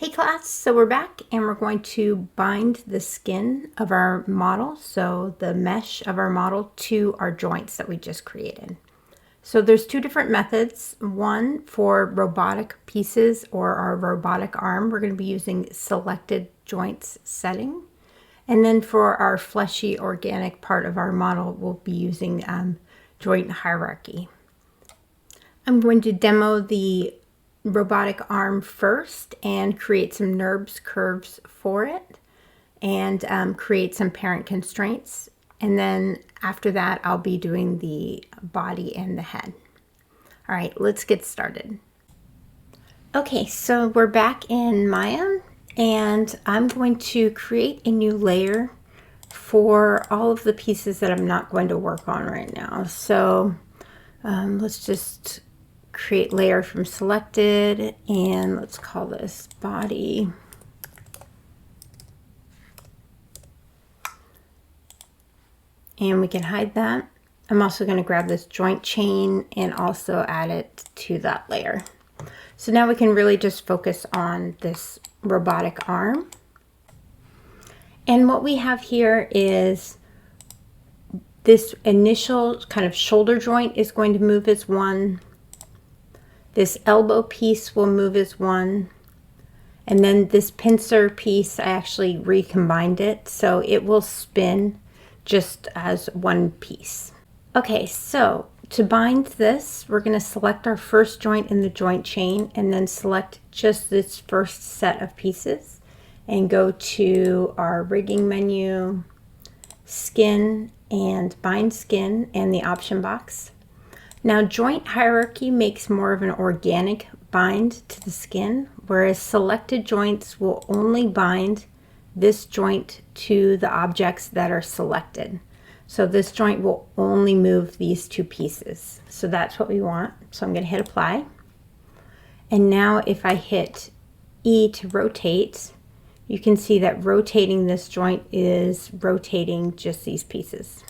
Hey class, so we're back and we're going to bind the skin of our model, so the mesh of our model, to our joints that we just created. So there's two different methods. One for robotic pieces or our robotic arm, we're going to be using selected joints setting. And then for our fleshy organic part of our model, we'll be using joint hierarchy. I'm going to demo the robotic arm first and create some NURBS curves for it and create some parent constraints. And then after that, I'll be doing the body and the head. All right, let's get started. Okay, so we're back in Maya and I'm going to create a new layer for all of the pieces that I'm not going to work on right now. So let's just create layer from selected and let's call this body. And we can hide that. I'm also going to grab this joint chain and also add it to that layer. So now we can really just focus on this robotic arm. And what we have here is this initial kind of shoulder joint is going to move as one. This elbow piece will move as one. And then this pincer piece, I actually recombined it, so it will spin just as one piece. Okay, so to bind this, we're going to select our first joint in the joint chain and then select just this first set of pieces and go to our rigging menu, skin, and bind skin and the option box. Now joint hierarchy makes more of an organic bind to the skin, whereas selected joints will only bind this joint to the objects that are selected. So this joint will only move these two pieces. So that's what we want. So I'm going to hit apply. And now if I hit E to rotate, you can see that rotating this joint is rotating just these pieces.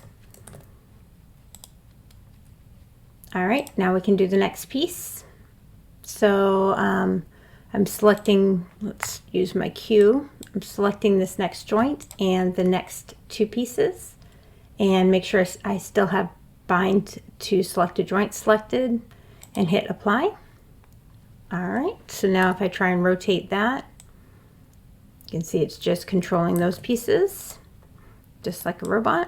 All right, now we can do the next piece. So I'm selecting, let's use my Q. I'm selecting this next joint and the next two pieces and make sure I still have bind to selected joint selected and hit apply. All right, so now if I try and rotate that, you can see it's just controlling those pieces, just like a robot.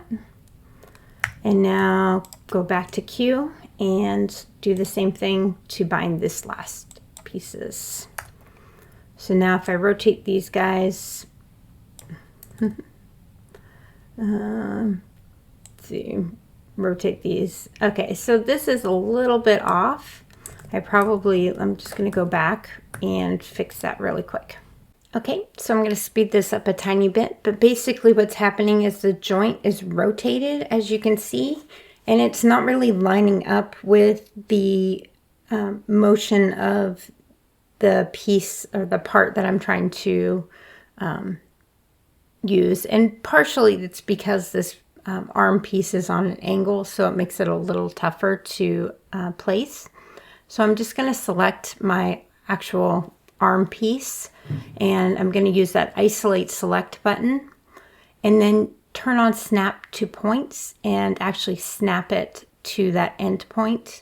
And now go back to Q and do the same thing to bind this last pieces. So now if I rotate these guys, see, rotate these. Okay, so this is a little bit off. I'm just going to go back and fix that really quick. Okay, so I'm going to speed this up a tiny bit, but basically what's happening is the joint is rotated, as you can see, and it's not really lining up with the motion of the piece or the part that I'm trying to use. And partially it's because this arm piece is on an angle, so it makes it a little tougher to place. So I'm just going to select my actual arm piece and I'm going to use that isolate select button and then turn on snap to points and actually snap it to that end point.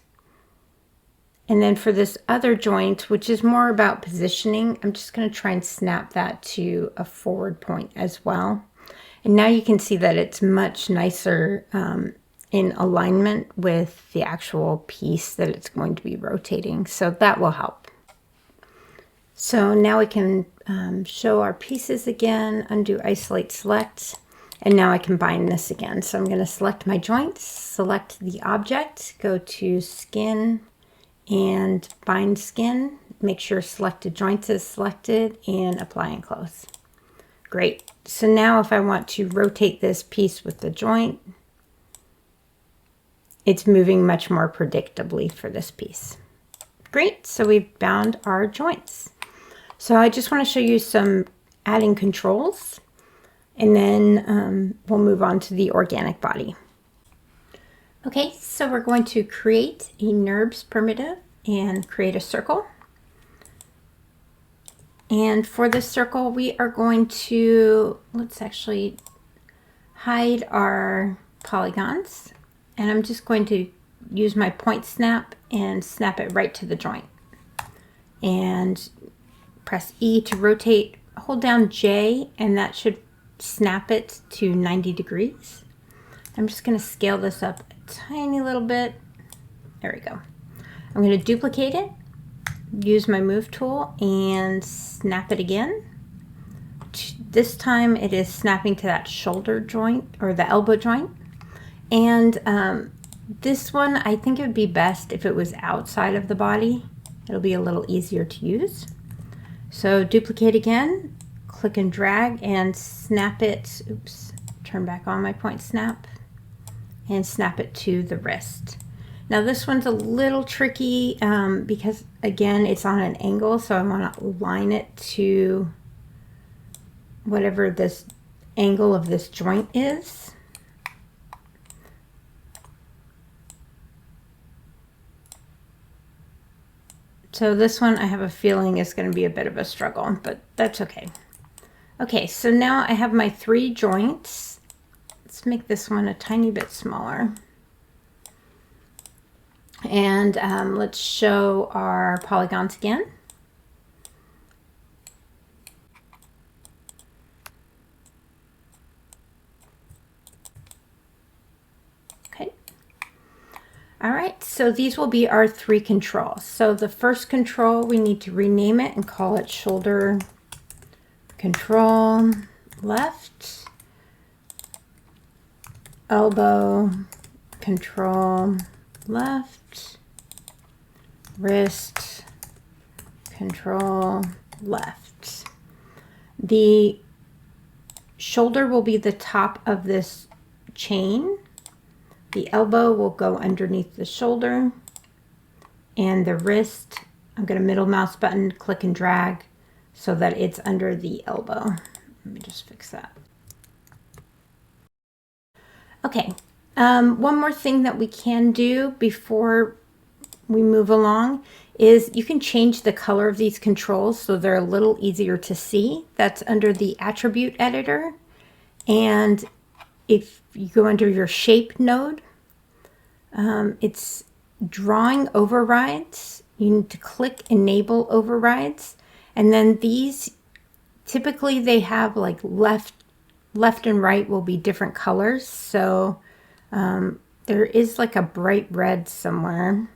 And then for this other joint, which is more about positioning, I'm just going to try and snap that to a forward point as well. And now you can see that it's much nicer in alignment with the actual piece that it's going to be rotating. So that will help. So now we can show our pieces again, undo isolate select, and now I can bind this again. So I'm going to select my joints, select the object, go to skin and bind skin, make sure selected joints is selected and apply and close. Great. So now if I want to rotate this piece with the joint, it's moving much more predictably for this piece. Great. So we've bound our joints. So I just want to show you some adding controls and then we'll move on to the organic body. Okay, so we're going to create a NURBS primitive and create a circle. And for this circle, we are going to, let's actually hide our polygons. And I'm just going to use my point snap and snap it right to the joint. And press E to rotate, hold down J, and that should snap it to 90 degrees. I'm just going to scale this up a tiny little bit. There we go. I'm going to duplicate it, use my move tool, and snap it again. This time it is snapping to that shoulder joint or the elbow joint. And this one, I think it would be best if it was outside of the body. It'll be a little easier to use. So duplicate again, click and drag and snap it. Oops, turn back on my point snap and snap it to the wrist. Now this one's a little tricky because again, it's on an angle. So I want to align it to whatever this angle of this joint is. So this one I have a feeling is going to be a bit of a struggle, but that's okay. Okay, so now I have my 3 joints. Let's make this one a tiny bit smaller. And let's show our polygons again. All right, so these will be our 3 controls. So the first control, we need to rename it and call it shoulder control left, elbow control left, wrist control left. The shoulder will be the top of this chain. The elbow will go underneath the shoulder, and the wrist, I'm going to middle mouse button, click and drag so that it's under the elbow. Let me just fix that. Okay, one more thing that we can do before we move along is you can change the color of these controls so they're a little easier to see. That's under the attribute editor. And if you go under your shape node, it's drawing overrides. You need to click enable overrides. And then these, typically they have like left and right will be different colors. So there is like a bright red somewhere.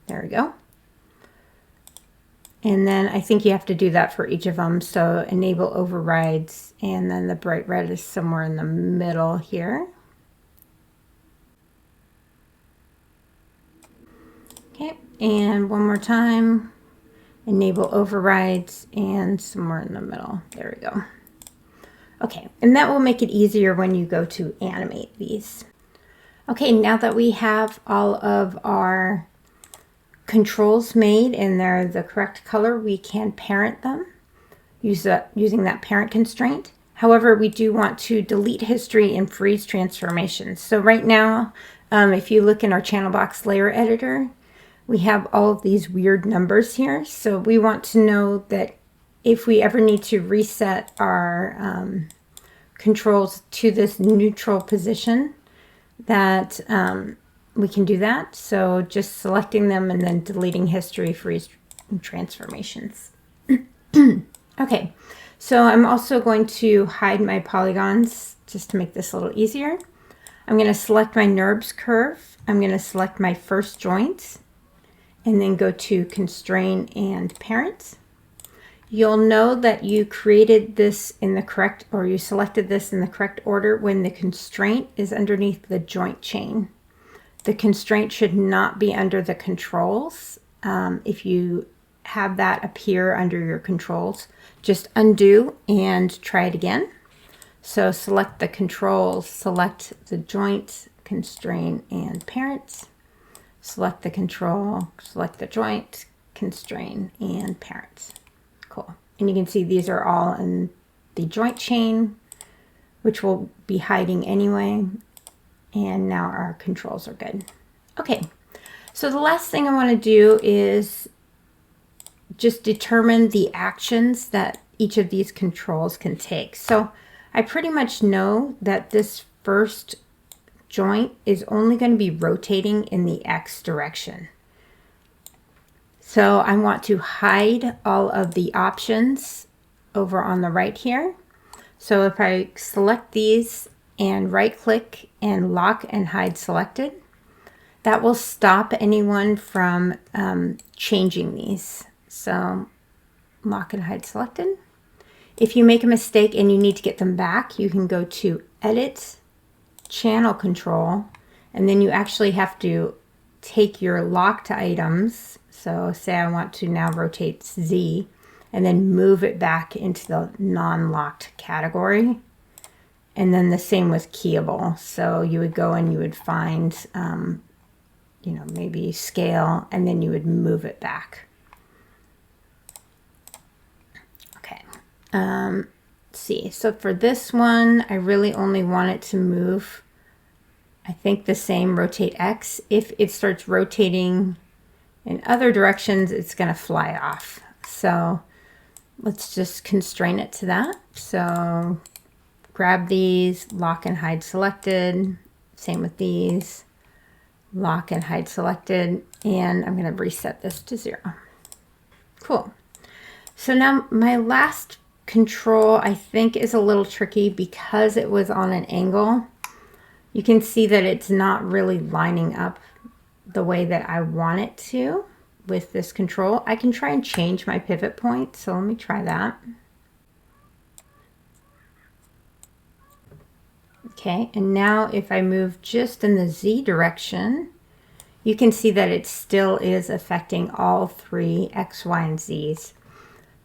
There we go. And then I think you have to do that for each of them. So enable overrides, and then the bright red is somewhere in the middle here. Okay, and one more time, enable overrides, and somewhere in the middle. There we go. Okay, and that will make it easier when you go to animate these. Okay, now that we have all of our controls made and they're the correct color, we can parent them using that parent constraint. However, we do want to delete history and freeze transformations. So right now, if you look in our channel box layer editor, we have all of these weird numbers here. So we want to know that if we ever need to reset our controls to this neutral position, that we can do that. So just selecting them and then deleting history, freeze, and transformations. Okay, so I'm also going to hide my polygons just to make this a little easier. I'm going to select my NURBS curve. I'm going to select my first joint and then go to constrain and parent. You'll know that you created this in the correct, or you selected this in the correct order when the constraint is underneath the joint chain. The constraint should not be under the controls. If you have that appear under your controls, just undo and try it again. So select the controls, select the joint, constrain and parent. Select the control, select the joint, constrain and parent. Cool. And you can see these are all in the joint chain, which we'll be hiding anyway. And now our controls are good. Okay, so the last thing I want to do is just determine the actions that each of these controls can take. So I pretty much know that this first joint is only going to be rotating in the X direction. So I want to hide all of the options over on the right here. So if I select these and right click and lock and hide selected, that will stop anyone from changing these. So lock and hide selected. If you make a mistake and you need to get them back, you can go to Edit, Channel Control, and then you actually have to take your locked items. So say I want to now rotate Z and then move it back into the non-locked category. And then the same with keyable. So you would go and you would find, you know, maybe scale, and then you would move it back. Okay. Let's see. So for this one, I really only want it to move, I think, the same rotate X. If it starts rotating in other directions, it's going to fly off. So let's just constrain it to that. So grab these, lock and hide selected. Same with these, lock and hide selected. And I'm going to reset this to 0. Cool. So now my last control, I think, is a little tricky because it was on an angle. You can see that it's not really lining up the way that I want it to with this control. I can try and change my pivot point. So let me try that. Okay, and now if I move just in the Z direction, you can see that it still is affecting all 3 X, Y, and Z's.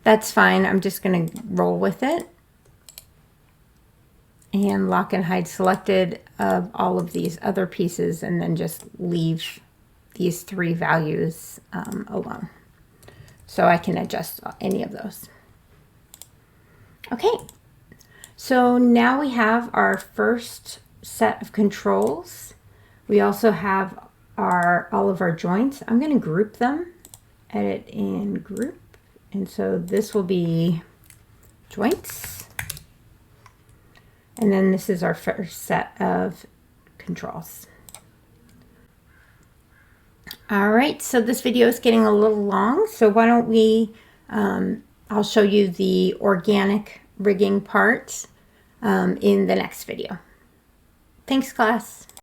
That's fine. I'm just going to roll with it. And lock and hide selected of all of these other pieces, and then just leave these 3 values alone. So I can adjust any of those. Okay, so now we have our first set of controls. We also have all of our joints. I'm going to group them, edit and group. And so this will be joints. And then this is our first set of controls. All right, so this video is getting a little long, so why don't we, I'll show you the organic rigging part in the next video. Thanks, class.